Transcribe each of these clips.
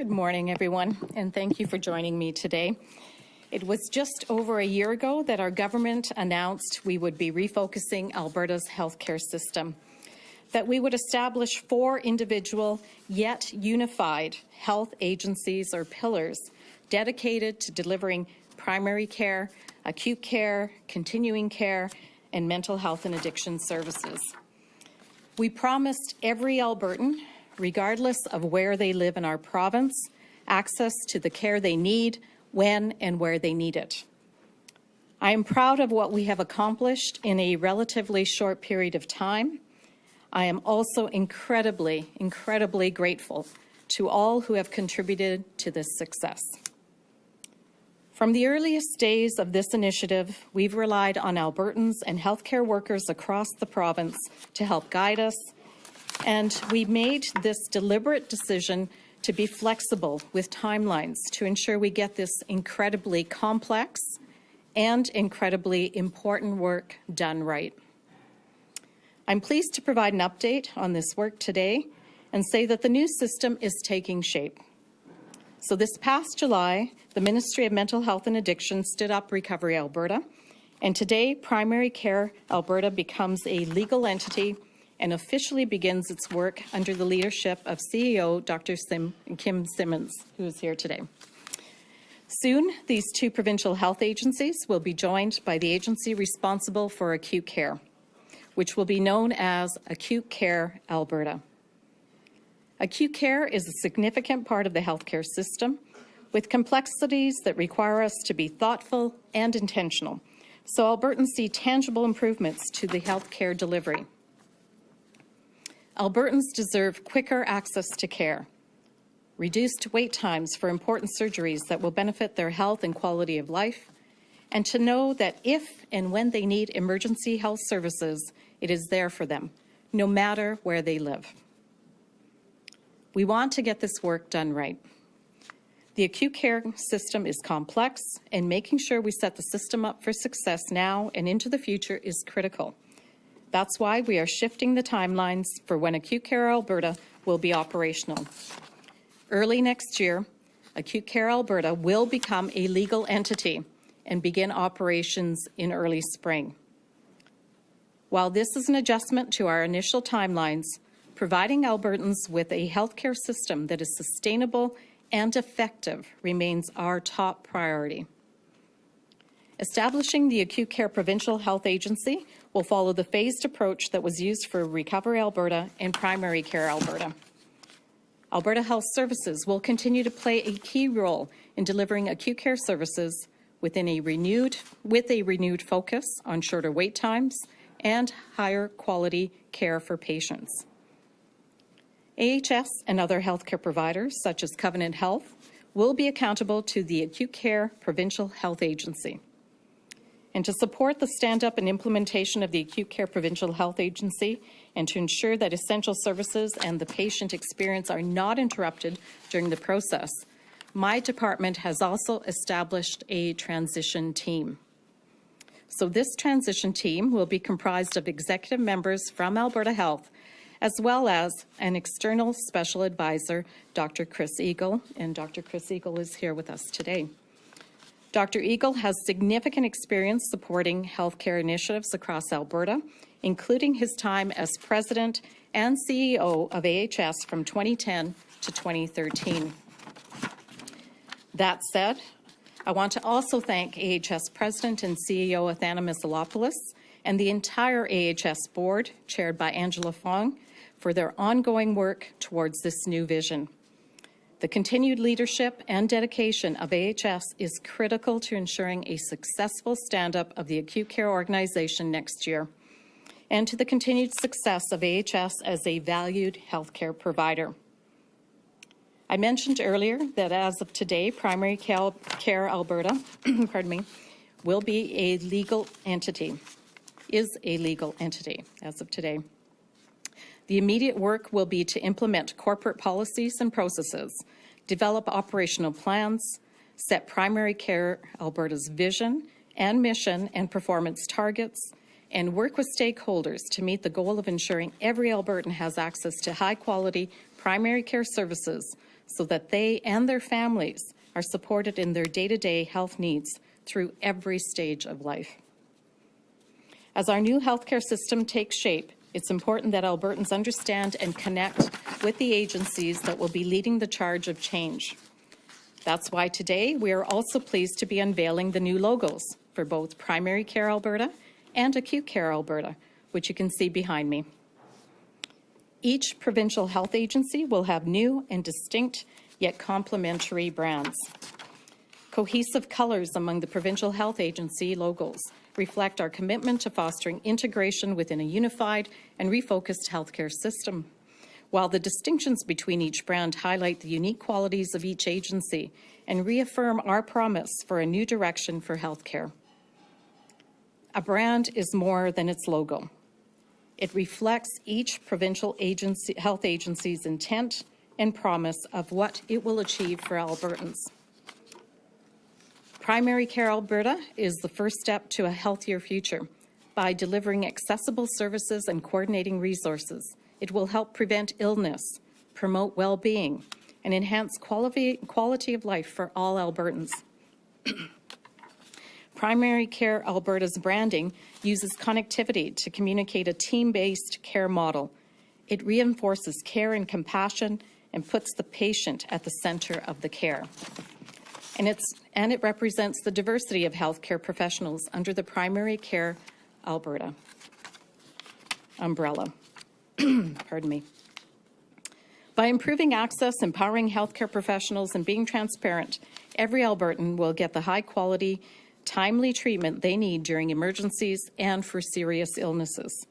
Good morning, everyone, and thank you for joining me today. It was just over a year ago that our government announced we would be refocusing Alberta's healthcare system, that we would establish 4 individual yet unified health agencies or pillars dedicated to delivering primary care, acute care, continuing care, and mental health and addiction services. We promised every Albertan, regardless of where they live in our province, access to the care they need, when and where they need it. I am proud of what we have accomplished in a relatively short period of time. I am also incredibly grateful to all who have contributed to this success. From the earliest days of this initiative, we've relied on Albertans and healthcare workers across the province to help guide us, and we made this deliberate decision to be flexible with timelines to ensure we get this incredibly complex and incredibly important work done right. I'm pleased to provide an update on this work today and say that the new system is taking shape. So this past July, the Ministry of Mental Health and Addiction stood up Recovery Alberta, and today Primary Care Alberta becomes a legal entity and officially begins its work under the leadership of CEO Dr. Kim Simmons, who is here today. Soon, these 2 provincial health agencies will be joined by the agency responsible for acute care, which will be known as Acute Care Alberta. Acute care is a significant part of the healthcare system, with complexities that require us to be thoughtful and intentional, so Albertans see tangible improvements to the healthcare delivery. Albertans deserve quicker access to care, reduced wait times for important surgeries that will benefit their health and quality of life, and to know that if and when they need emergency health services, it is there for them, no matter where they live. We want to get this work done right. The acute care system is complex, and making sure we set the system up for success now and into the future is critical. That's why we are shifting the timelines for when Acute Care Alberta will be operational. Early next year, Acute Care Alberta will become a legal entity and begin operations in early spring. While this is an adjustment to our initial timelines, providing Albertans with a healthcare system that is sustainable and effective remains our top priority. Establishing the Acute Care Provincial Health Agency will follow the phased approach that was used for Recovery Alberta and Primary Care Alberta. Alberta Health Services will continue to play a key role in delivering acute care services with a renewed focus on shorter wait times and higher quality care for patients. AHS and other healthcare providers, such as Covenant Health, will be accountable to the Acute Care Provincial Health Agency. And to support the stand-up and implementation of the Acute Care Provincial Health Agency and to ensure that essential services and the patient experience are not interrupted during the process, my department has also established a transition team. So this transition team will be comprised of executive members from Alberta Health, as well as an external special advisor, Dr. Chris Eagle, and Dr. Chris Eagle is here with us today. Dr. Eagle has significant experience supporting healthcare initiatives across Alberta, including his time as president and CEO of AHS from 2010 to 2013. That said, I want to also thank AHS President and CEO Athana Misalopoulos and the entire AHS board, chaired by Angela Fong, for their ongoing work towards this new vision. The continued leadership and dedication of AHS is critical to ensuring a successful stand-up of the acute care organization next year, and to the continued success of AHS as a valued healthcare provider. I mentioned earlier that as of today, Primary Care Alberta will be a legal entity, is a legal entity as of today. The immediate work will be to implement corporate policies and processes, develop operational plans, set Primary Care Alberta's vision and mission and performance targets, and work with stakeholders to meet the goal of ensuring every Albertan has access to high-quality primary care services so that they and their families are supported in their day-to-day health needs through every stage of life. As our new healthcare system takes shape, it's important that Albertans understand and connect with the agencies that will be leading the charge of change. That's why today we are also pleased to be unveiling the new logos for both Primary Care Alberta and Acute Care Alberta, which you can see behind me. Each provincial health agency will have new and distinct yet complementary brands. Cohesive colors among the provincial health agency logos reflect our commitment to fostering integration within a unified and refocused healthcare system, while the distinctions between each brand highlight the unique qualities of each agency and reaffirm our promise for a new direction for healthcare. A brand is more than its logo. It reflects each provincial health agency's intent and promise of what it will achieve for Albertans. Primary Care Alberta is the first step to a healthier future. By delivering accessible services and coordinating resources, it will help prevent illness, promote well-being, and enhance quality of life for all Albertans. Primary Care Alberta's branding uses connectivity to communicate a team-based care model. It reinforces care and compassion and puts the patient at the center of the care. And it represents the diversity of healthcare professionals under the Primary Care Alberta umbrella. Pardon me. By improving access, empowering healthcare professionals, and being transparent, every Albertan will get the high-quality, timely treatment they need during emergencies and for serious illnesses.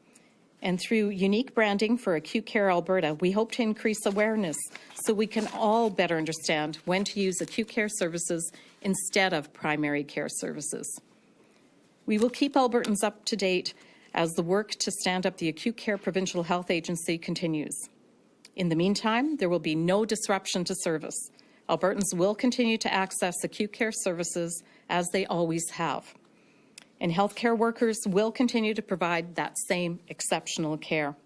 And through unique branding for Acute Care Alberta, we hope to increase awareness so we can all better understand when to use acute care services instead of primary care services. We will keep Albertans up to date as the work to stand up the Acute Care Provincial Health Agency continues. In the meantime, there will be no disruption to service. Albertans will continue to access acute care services as they always have. And healthcare workers will continue to provide that same exceptional care.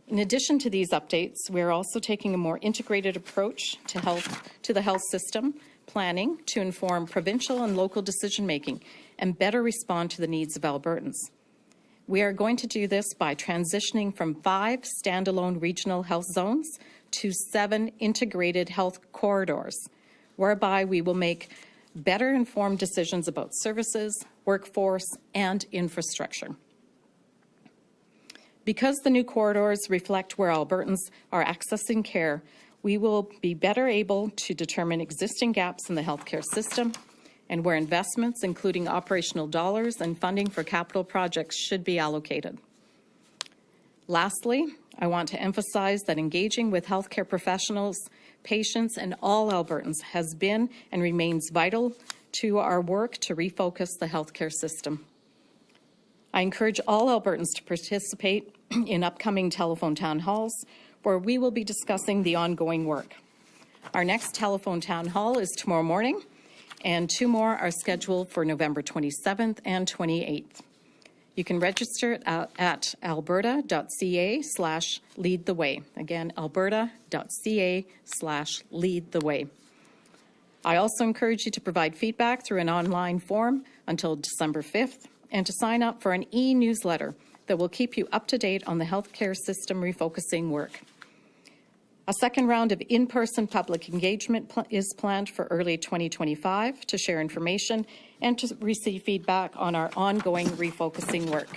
In addition to these updates, we're also taking a more integrated approach to the health system planning to inform provincial and local decision-making and better respond to the needs of Albertans. We are going to do this by transitioning from 5 standalone regional health zones to 7 integrated health corridors, whereby we will make better informed decisions about services, workforce, and infrastructure. Because the new corridors reflect where Albertans are accessing care, we will be better able to determine existing gaps in the healthcare system and where investments, including operational dollars and funding for capital projects, should be allocated. Lastly, I want to emphasize that engaging with healthcare professionals, patients, and all Albertans has been and remains vital to our work to refocus the healthcare system. I encourage all Albertans to participate in upcoming telephone town halls where we will be discussing the ongoing work. Our next telephone town hall is tomorrow morning, and 2 more are scheduled for November 27th and 28th. You can register at alberta.ca/leadtheway. Again, alberta.ca/leadtheway. I also encourage you to provide feedback through an online form until December 5th and to sign up for an e-newsletter that will keep you up to date on the healthcare system refocusing work. A second round of in-person public engagement is planned for early 2025 to share information and to receive feedback on our ongoing refocusing work.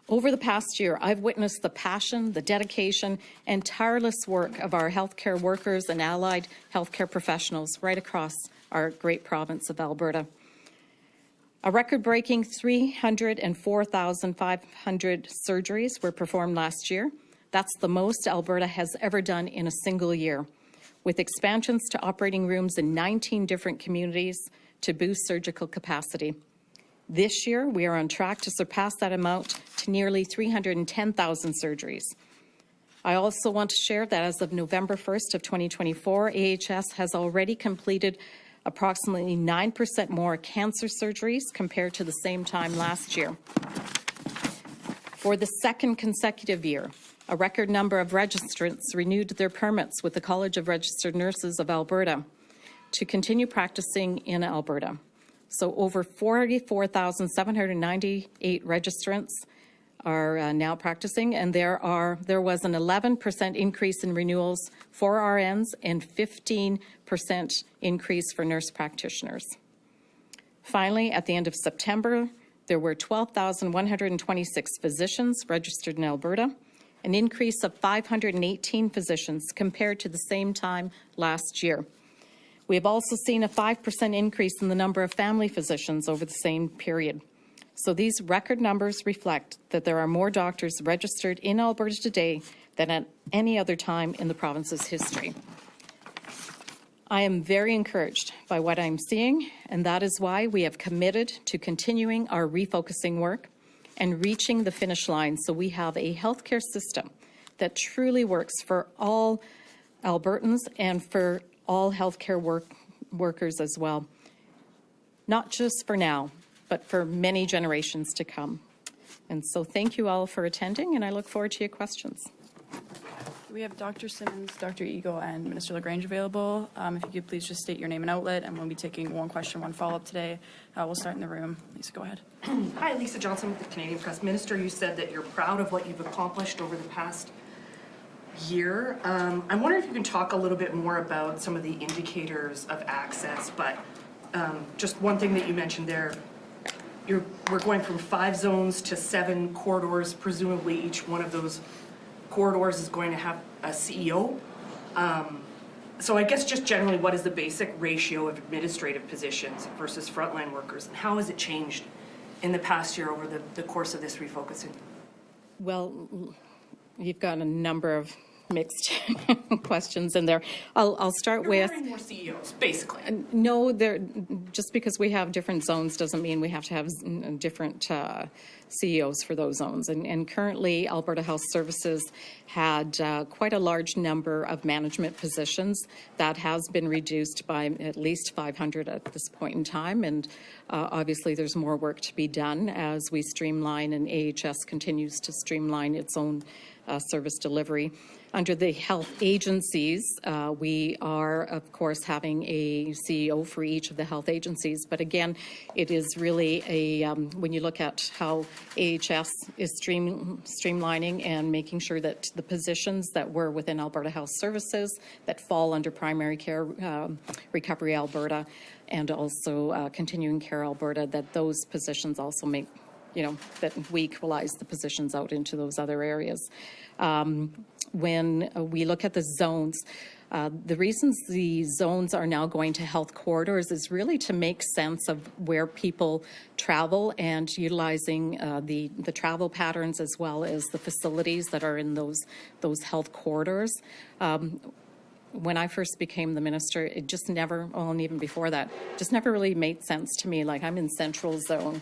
Over the past year, I've witnessed the passion, the dedication, and tireless work of our healthcare workers and allied healthcare professionals right across our great province of Alberta. A record-breaking 304,500 surgeries were performed last year. That's the most Alberta has ever done in a single year, with expansions to operating rooms in 19 different communities to boost surgical capacity. This year, we are on track to surpass that amount to nearly 310,000 surgeries. I also want to share that as of November 1st of 2024, AHS has already completed approximately 9% more cancer surgeries compared to the same time last year. For the second consecutive year, A record number of registrants renewed their permits with the College of Registered Nurses of Alberta to continue practicing in Alberta. So over 44,798 registrants are now practicing, and there was an 11% increase in renewals for RNs and 15% increase for nurse practitioners. Finally, at the end of September, there were 12,126 physicians registered in Alberta, an increase of 518 physicians compared to the same time last year. We have also seen a 5% increase in the number of family physicians over the same period. So these record numbers reflect that there are more doctors registered in Alberta today than at any other time in the province's history. I am very encouraged by what I'm seeing, and that is why we have committed to continuing our refocusing work and reaching the finish line so we have a healthcare system that truly works for all Albertans and for all healthcare workers as well, not just for now, but for many generations to come. And so thank you all for attending, and I look forward to your questions. We have Dr. Simmons, Dr. Eagle, and Minister LaGrange available. If you could please just state your name and outlet, and we'll be taking one question, one follow-up today. We'll start in the room. Lisa, go ahead. Hi, Lisa Johnson with the Canadian Press. Minister, you said that you're proud of what you've accomplished over the past year. I'm wondering if you can talk a little bit more about some of the indicators of access, but just one thing that you mentioned there, we're going from 5 zones to 7 corridors. Presumably each one of those corridors is going to have a CEO. So I guess just generally, what is the basic ratio of administrative positions versus frontline workers, and how has it changed in the past year over the course of this refocusing? Well, you've got a number of mixed questions in there. I'll start with more CEOs, basically. No, just because we have different zones doesn't mean we have to have different CEOs for those zones. And currently, Alberta Health Services had quite a large number of management positions. That has been reduced by at least 500 at this point in time. And obviously, there's more work to be done as we streamline, and AHS continues to streamline its own service delivery. Under the health agencies, we are, of course, having a CEO for each of the health agencies. But again, it is really when you look at how AHS is streamlining and making sure that the positions that were within Alberta Health Services that fall under Primary Care Recovery Alberta and also Continuing Care Alberta, that those positions also make, that we equalize the positions out into those other areas. When we look at the zones, the reasons the zones are now going to health corridors is really to make sense of where people travel and utilizing the travel patterns as well as the facilities that are in those health corridors. When I first became the minister, it just never, and even before that, just never really made sense to me. Like, I'm in Central Zone,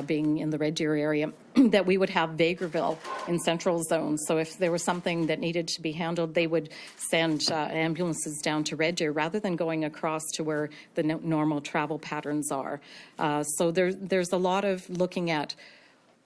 being in the Red Deer area, that we would have Vegreville in Central Zone. So if there was something that needed to be handled, they would send ambulances down to Red Deer rather than going across to where the normal travel patterns are. So there's a lot of looking at,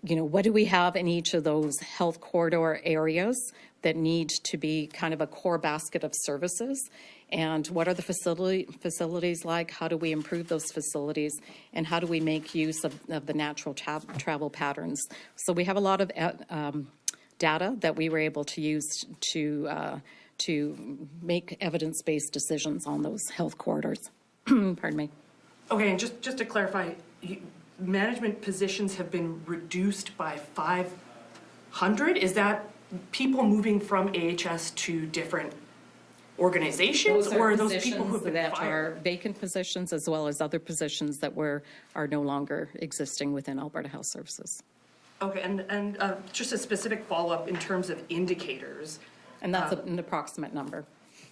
what do we have in each of those health corridor areas that need to be kind of a core basket of services, and what are the facilities like? How do we improve those facilities, and how do we make use of the natural travel patterns? So we have a lot of data that we were able to use to make evidence-based decisions on those health corridors. Pardon me. Okay, and just to clarify, management positions have been reduced by 500. Is that people moving from AHS to different organizations, or are those people who have been that fired? are vacant positions, as well as other positions that are no longer existing within Alberta Health Services? Okay, and just a specific follow-up in terms of indicators. And that's an approximate number.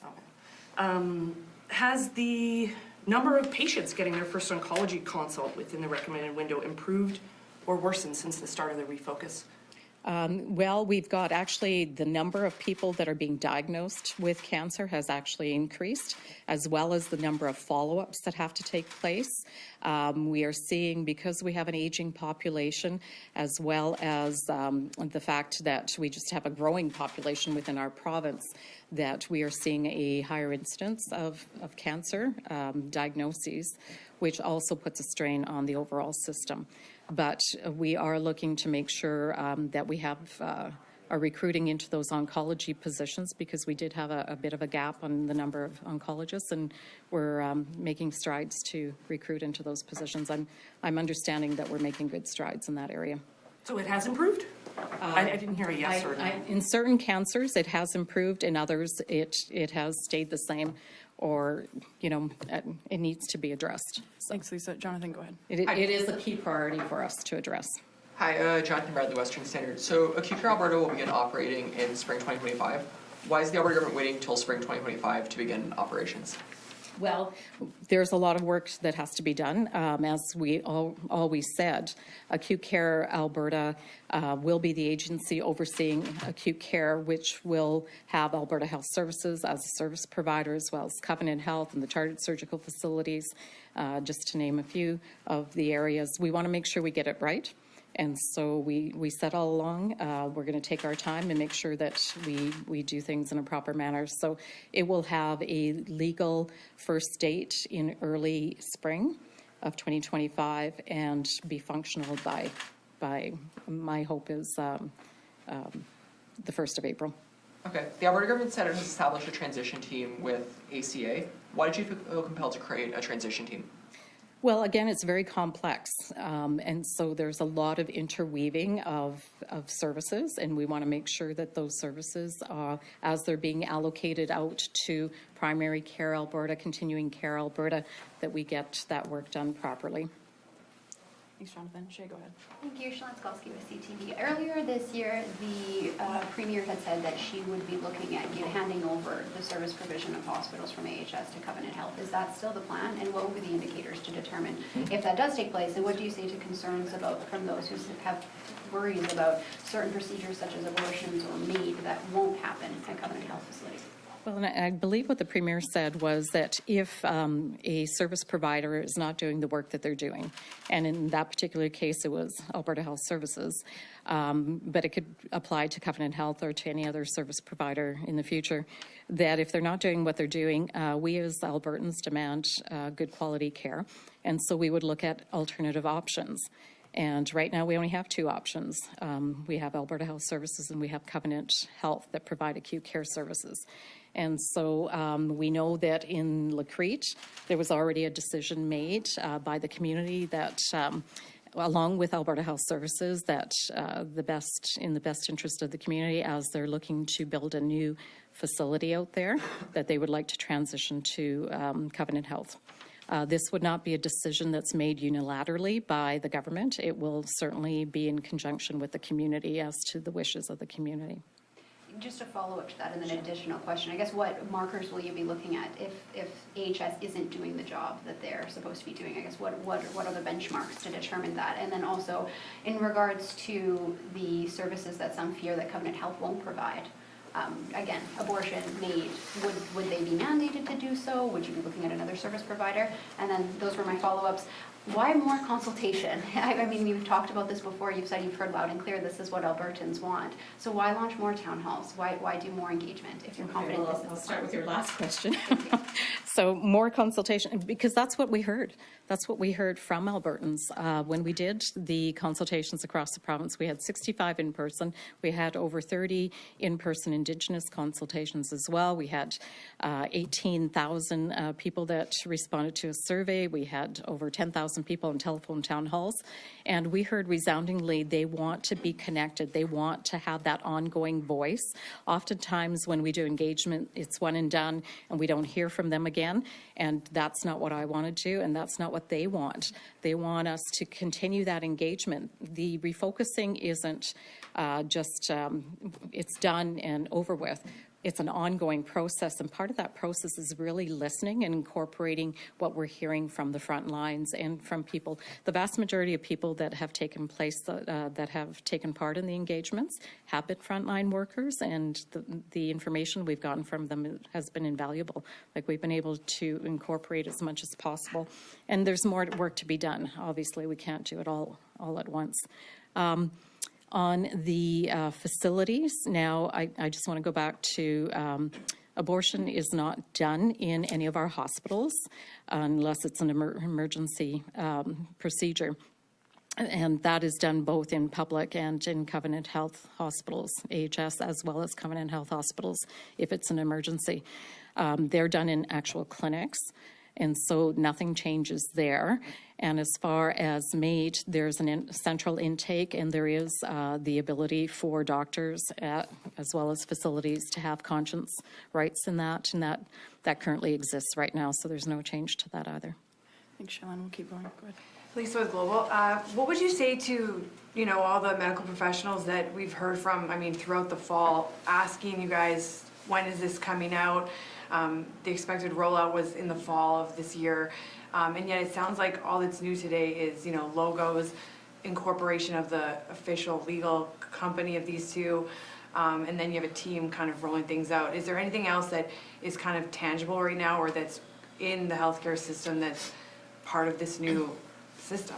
Okay. Has the number of patients getting their first oncology consult within the recommended window improved or worsened since the start of the refocus? Well, we've got actually the number of people that are being diagnosed with cancer has actually increased, as well as the number of follow-ups that have to take place. We are seeing, because we have an aging population, as well as the fact that we just have a growing population within our province, that we are seeing a higher incidence of cancer diagnoses, which also puts a strain on the overall system. But we are looking to make sure that we have are recruiting into those oncology positions, because we did have a bit of a gap on the number of oncologists, and we're making strides to recruit into those positions. I'm understanding that we're making good strides in that area. So it has improved? I didn't hear a yes or no. In certain cancers, it has improved. In others, it has stayed the same, or, you know, it needs to be addressed. Thanks, Lisa. Jonathan, go ahead. It is a key priority for us to address. Hi, Jonathan Bradley, Western Standard. So Acute Care Alberta will begin operating in spring 2025. Why is the Alberta government waiting until spring 2025 to begin operations? Well, there's a lot of work that has to be done. As we always said, Acute Care Alberta will be the agency overseeing acute care, which will have Alberta Health Services as a service provider, as well as Covenant Health and the Chartered Surgical Facilities, just to name a few of the areas. We want to make sure we get it right. And so we said all along, we're going to take our time and make sure that we do things in a proper manner. So it will have a legal first date in early spring of 2025 and be functional by my hope is the 1st of April. Okay. The Alberta government said it has established a transition team with ACA. Why did you feel compelled to create a transition team? Well, again, it's very complex, and so there's a lot of interweaving of services, and we want to make sure that those services, as they're being allocated out to Primary Care Alberta, Continuing Care Alberta, that we get that work done properly. Thanks, Jonathan. Shay, go ahead. Thank you, Shalenskovsky with CTV. Earlier this year, the Premier had said that she would be looking at handing over the service provision of hospitals from AHS to Covenant Health. Is that still the plan? And what will be the indicators to determine if that does take place? And what do you say to concerns from those who have worries about certain procedures such as abortions or MAID that won't happen at Covenant Health facilities? Well, and I believe what the Premier said was that if a service provider is not doing the work that they're doing, and in that particular case it was Alberta Health Services, but it could apply to Covenant Health or to any other service provider in the future, that if they're not doing what they're doing, we as Albertans demand good quality care, and so we would look at alternative options. And right now we only have two options. We have Alberta Health Services and we have Covenant Health that provide acute care services. And so we know that in Lacrete, there was already a decision made by the community that, along with Alberta Health Services, that in the best interest of the community, as they're looking to build a new facility out there, that they would like to transition to Covenant Health. This would not be a decision that's made unilaterally by the government. It will certainly be in conjunction with the community as to the wishes of the community. Just a follow-up to that and then an additional question. I guess what markers will you be looking at if AHS isn't doing the job that they're supposed to be doing? I guess what are the benchmarks to determine that? And then also in regards to the services that some fear that Covenant Health won't provide, again, abortion, MAID, would they be mandated to do so? Would you be looking at another service provider? And then those were my follow-ups. Why more consultation? I mean, we've talked about this before. You've said you've heard loud and clear this is what Albertans want. So why launch more town halls? Why do more engagement if you're confident this is the plan? I'll start with your last question. So more consultation, because that's what we heard. That's what we heard from Albertans. When we did the consultations across the province, we had 65 in person. We had over 30 in-person Indigenous consultations as well. We had 18,000 people that responded to a survey. We had over 10,000 people in telephone town halls. And we heard resoundingly they want to be connected. They want to have that ongoing voice. Oftentimes when we do engagement, it's one and done and we don't hear from them again. And that's not what I want to do, and that's not what they want. They want us to continue that engagement. The refocusing isn't just, it's done and over with. it's an ongoing process, and part of that process is really listening and incorporating what we're hearing from the front lines and from people. The vast majority of people that have taken that have taken part in the engagements have been frontline workers, and the information we've gotten from them has been invaluable. Like, we've been able to incorporate as much as possible, and there's more work to be done. Obviously, we can't do it all at once. On the facilities, now I just want to go back to abortion is not done in any of our hospitals unless it's an emergency procedure. And that is done both in public and in Covenant Health hospitals, AHS, as well as Covenant Health hospitals, if it's an emergency. They're done in actual clinics, and so nothing changes there. And as far as MAID, there's a central intake, and there is the ability for doctors as well as facilities to have conscience rights in that, and that currently exists right now, so there's no change to that either. Thanks, Shailen. We'll keep going. Go ahead. Lisa with Global, what would you say to, all the medical professionals that we've heard from, throughout the fall, asking you guys, when is this coming out? The expected rollout was in the fall of this year, and yet it sounds like all that's new today is, logos, incorporation of the official legal company of these two, and then you have a team kind of rolling things out. Is there anything else that is kind of tangible right now, or that's in the healthcare system that's part of this new system?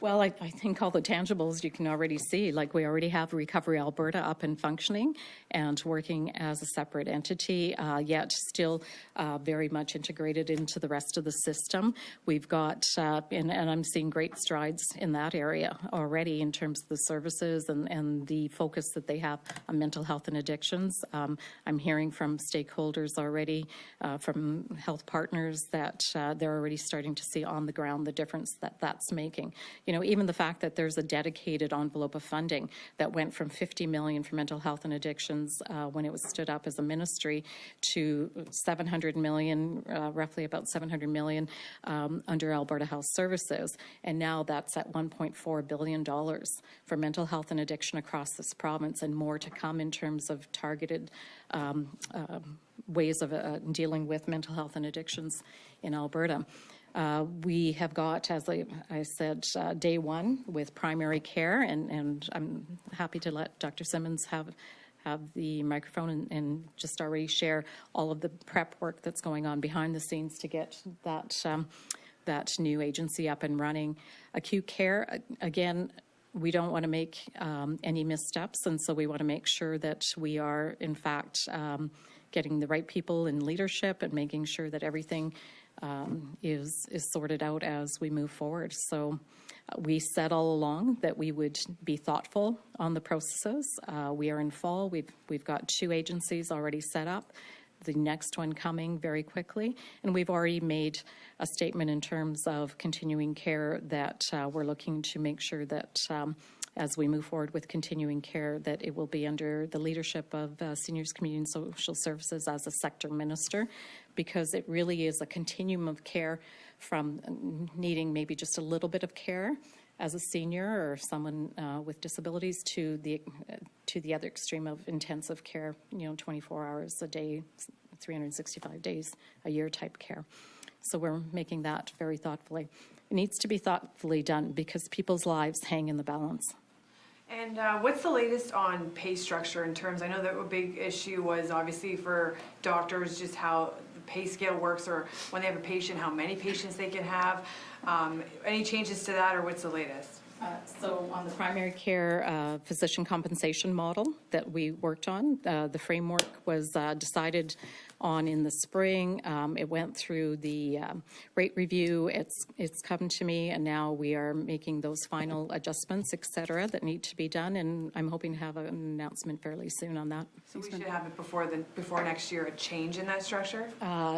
Well, I think all the tangibles you can already see. Like, we already have Recovery Alberta up and functioning and working as a separate entity, yet still very much integrated into the rest of the system. We've got, and I'm seeing great strides in that area already in terms of the services and the focus that they have on mental health and addictions. I'm hearing from stakeholders already, from health partners, that they're already starting to see on the ground the difference that that's making. Even the fact that there's a dedicated envelope of funding that went from $50 million for mental health and addictions when it was stood up as a ministry to $700 million, roughly about $700 million under Alberta Health Services. And now that's at $1.4 billion for mental health and addiction across this province, and more to come in terms of targeted ways of dealing with mental health and addictions in Alberta. We have got, as I said, day one with primary care, and I'm happy to let Dr. Simmons have the microphone and just already share all of the prep work that's going on behind the scenes to get that new agency up and running. Acute care, again, we don't want to make any missteps, and so we want to make sure that we are, in fact, getting the right people in leadership and making sure that everything is sorted out as we move forward. So we said all along that we would be thoughtful on the processes. We are in fall. We've got 2 agencies already set up, the next one coming very quickly, and we've already made a statement in terms of continuing care that we're looking to make sure that as we move forward with continuing care, that it will be under the leadership of Seniors, Community and Social Services as a sector minister, because it really is a continuum of care from needing maybe just a little bit of care as a senior or someone with disabilities to the other extreme of intensive care, 24 hours a day, 365 days a year type care. So we're making that very thoughtfully. It needs to be thoughtfully done because people's lives hang in the balance. And what's the latest on pay structure in terms, I know that a big issue was obviously for doctors, just how the pay scale works, or when they have a patient, how many patients they can have. Any changes to that, or what's the latest? So on the primary care physician compensation model that we worked on, the framework was decided on in the spring. It went through the rate review. It's come to me, and now we are making those final adjustments, et cetera, that need to be done, and I'm hoping to have an announcement fairly soon on that. So we should have it before next year, a change in that structure?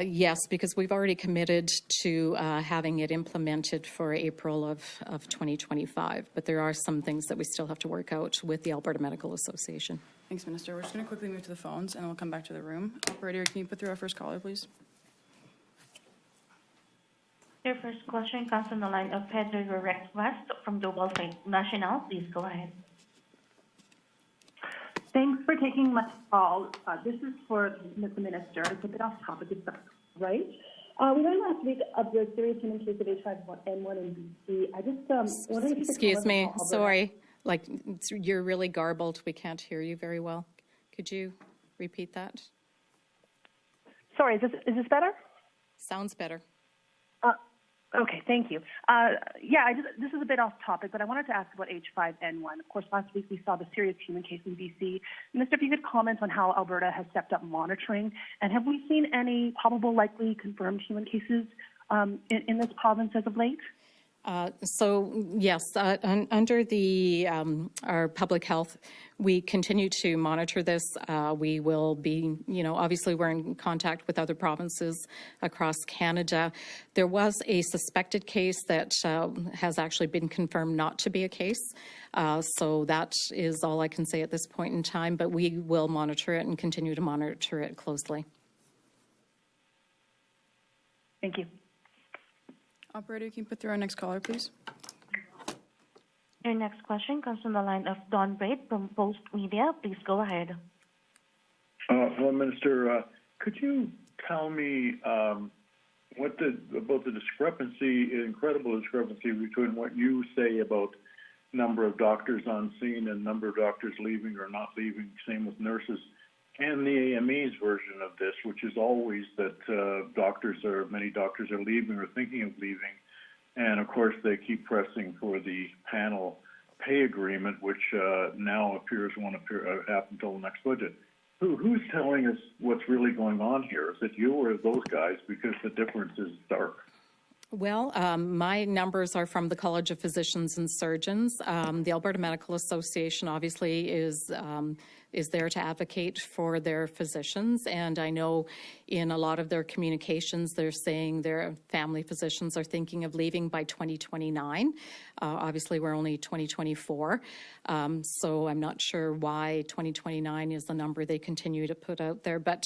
Yes, because we've already committed to having it implemented for April of 2025, but there are some things that we still have to work out with the Alberta Medical Association. Thanks, Minister. We're just going to quickly move to the phones, and then we'll come back to the room. Operator, can you put through our first caller, please? Your first question comes from the line of Pedro West from Global National. Please go ahead. Thanks for taking my call. This is for the Minister. It's a bit off topic, is that right? We learned last week of the serious human case of H5N1 in BC. I just wondering if you could Excuse me, comment on Alberta. sorry. Like, you're really garbled. We can't hear you very well. Could you repeat that? Sorry, is this better? Sounds better. Okay, thank you. This is a bit off topic, but I wanted to ask about H5N1. Of course, last week we saw the serious human case in BC. Minister, if you could comment on how Alberta has stepped up monitoring, and have we seen any probable, likely, confirmed human cases in this province as of late? Yes, under the our public health, we continue to monitor this. We will be, obviously we're in contact with other provinces across Canada. There was a suspected case that has actually been confirmed not to be a case. So that is all I can say at this point in time, but we will monitor it and continue to monitor it closely. Thank you. Operator, can you put through our next caller, please? Your next question comes from the line of Don Braid from Post Media. Please go ahead. Hello, Minister. Could you tell me about the incredible discrepancy between what you say about number of doctors on scene and number of doctors leaving or not leaving, same with nurses, and the AME's version of this, which is always that many doctors are leaving or thinking of leaving. And of course, they keep pressing for the panel pay agreement, which now appears won't happen until the next budget. Who's telling us what's really going on here? Is it you or those guys? Because the difference is stark. Well, my numbers are from the College of Physicians and Surgeons. The Alberta Medical Association obviously is there to advocate for their physicians, and I know in a lot of their communications they're saying their family physicians are thinking of leaving by 2029. Obviously, we're only 2024, so I'm not sure why 2029 is the number they continue to put out there. But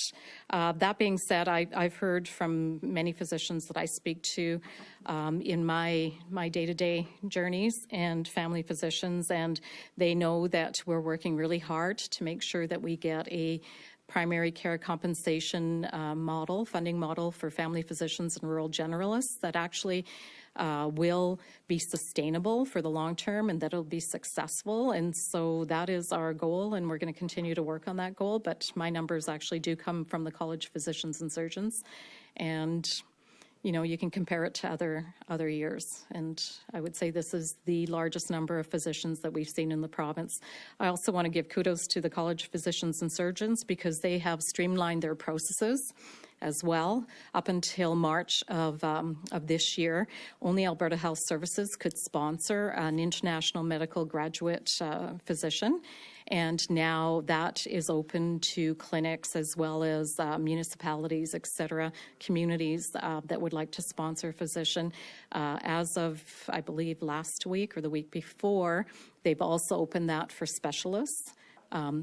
that being said, I've heard from many physicians that I speak to in my day-to-day journeys and family physicians, and they know that we're working really hard to make sure that we get a primary care compensation funding model for family physicians and rural generalists that actually will be sustainable for the long term and that it'll be successful. And so that is our goal, and we're going to continue to work on that goal. But my numbers actually do come from the College of Physicians and Surgeons, and you can compare it to other years, and I would say this is the largest number of physicians that we've seen in the province. I also want to give kudos to the College of Physicians and Surgeons because they have streamlined their processes as well. Up until March of this year, only Alberta Health Services could sponsor an international medical graduate physician. And now that is open to clinics as well as municipalities, et cetera, communities that would like to sponsor a physician. As of, I believe, last week or the week before, they've also opened that for specialists.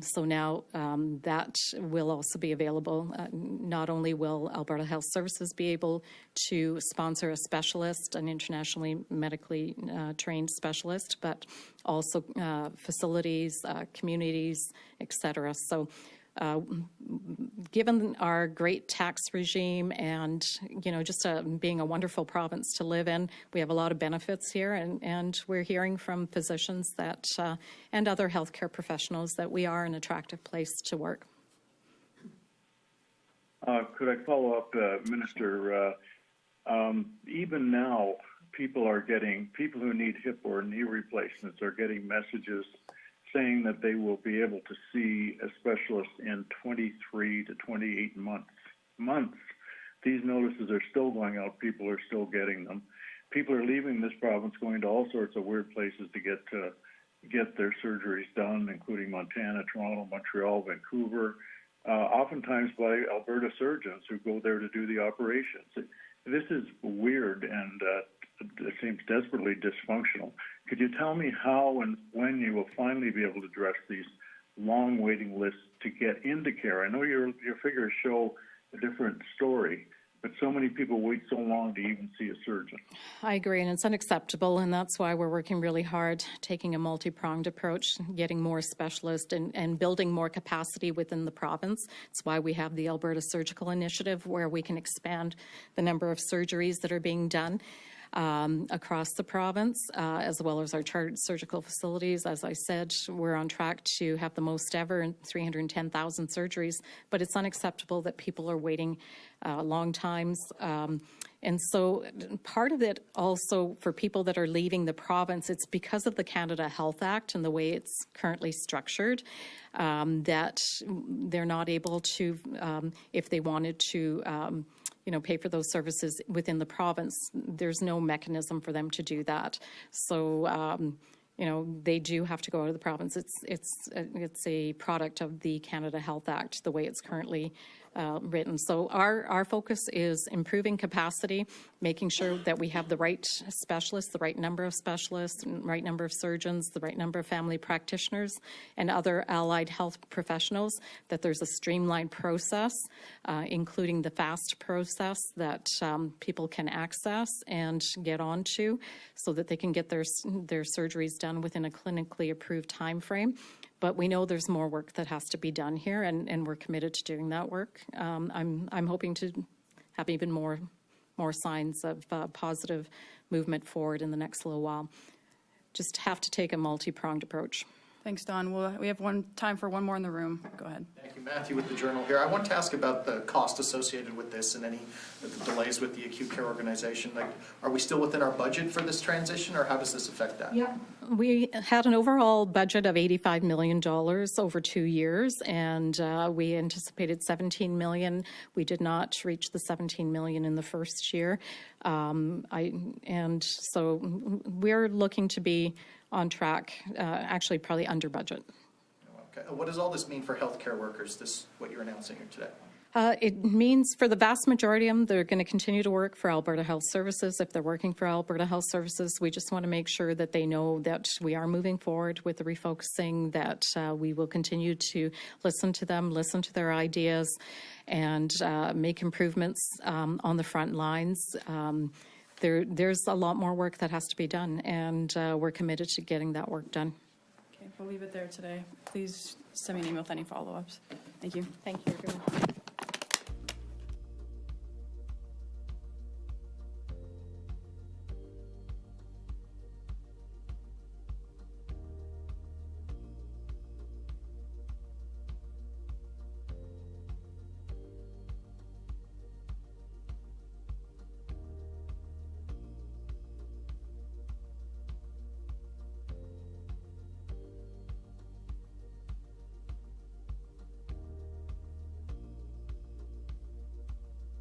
So now that will also be available. Not only will Alberta Health Services be able to sponsor a specialist, an internationally medically trained specialist, but also facilities, communities, et cetera. So given our great tax regime and, just being a wonderful province to live in, we have a lot of benefits here, and we're hearing from physicians that and other healthcare professionals that we are an attractive place to work. Could I follow up, Minister? Even now, people who need hip or knee replacements are getting messages saying that they will be able to see a specialist in 23 to 28 months. These notices are still going out. People are still getting them. People are leaving this province, going to all sorts of weird places to get their surgeries done, including Montana, Toronto, Montreal, Vancouver, oftentimes by Alberta surgeons who go there to do the operations. This is weird and it seems desperately dysfunctional. Could you tell me how and when you will finally be able to address these long waiting lists to get into care? I know your figures show a different story, but so many people wait so long to even see a surgeon. I agree, and it's unacceptable, and that's why we're working really hard, taking a multi-pronged approach, getting more specialists and building more capacity within the province. It's why we have the Alberta Surgical Initiative, where we can expand the number of surgeries that are being done across the province, as well as our chartered surgical facilities. As I said, we're on track to have the most ever, 310,000 surgeries, but it's unacceptable that people are waiting long times. And so part of it also for people that are leaving the province, it's because of the Canada Health Act and the way it's currently structured, that they're not able to, if they wanted to, pay for those services within the province, there's no mechanism for them to do that. So, they do have to go out of the province. It's a product of the Canada Health Act, the way it's currently written. So our focus is improving capacity, making sure that we have the right specialists, the right number of specialists, right number of surgeons, the right number of family practitioners and other allied health professionals, that there's a streamlined process, including the FAST process that people can access and get onto so that they can get their surgeries done within a clinically approved time frame. But we know there's more work that has to be done here, and we're committed to doing that work. I'm hoping to have even more signs of positive movement forward in the next little while. Just have to take a multi-pronged approach. Thanks, Dawn. We have time for one more in the room. Go ahead. Thank you, Matthew with the Journal here. I want to ask about the cost associated with this and any of the delays with the acute care organization. Like, are we still within our budget for this transition, or how does this affect that? Yeah, we had an overall budget of $85 million over 2 years, and we anticipated $17 million. We did not reach the $17 million in the first year, and so we're looking to be on track, actually probably under budget. Okay. What does all this mean for healthcare workers, what you're announcing here today? It means for the vast majority of them, they're going to continue to work for Alberta Health Services. If they're working for Alberta Health Services, we just want to make sure that they know that we are moving forward with the refocusing, that we will continue to listen to them, listen to their ideas, and make improvements on the front lines. There's a lot more work that has to be done, and we're committed to getting that work done. Okay, we'll leave it there today. Please send me an email with any follow-ups. Thank you. Thank you, everyone.